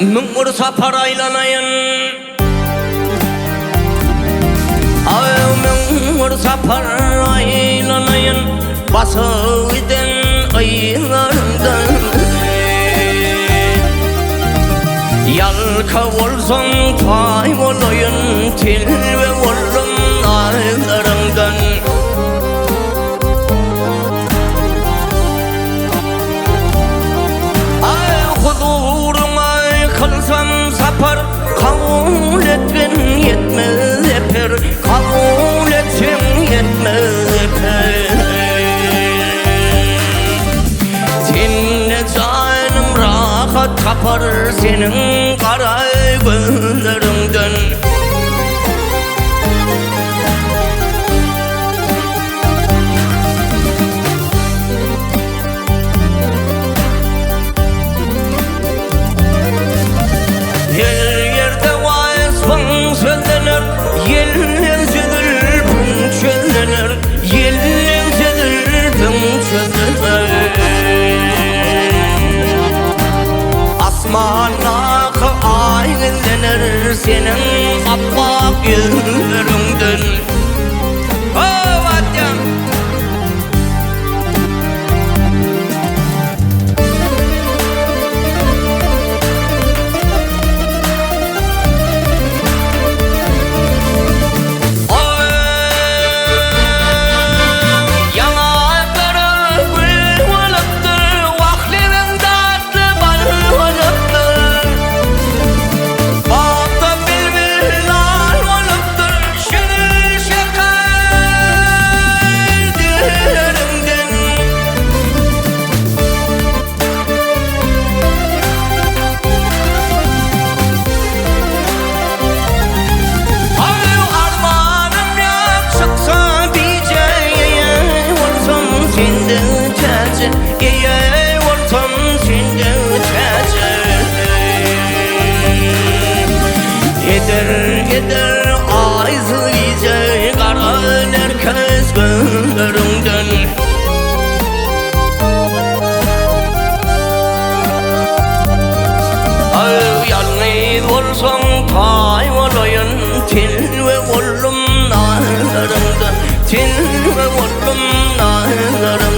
Mümür sapar aylanayın Mümür sapar aylanayın Basıydın aylarından Yalka olsun pay olayın Til ve olun aylarından Kılsam sapar kabul etmen yetmez eper Kabul etsem yetmez eper Seninle canım rahat kapar Senin kara gözlerinden Asmanakı aydınlanır senin appak yüzlerinden Vatan Eder ağzı iyice karan herkes gözlerinden Yalnız olsan pay olayın Til ve oğlum narlarından Til ve oğlum narlarından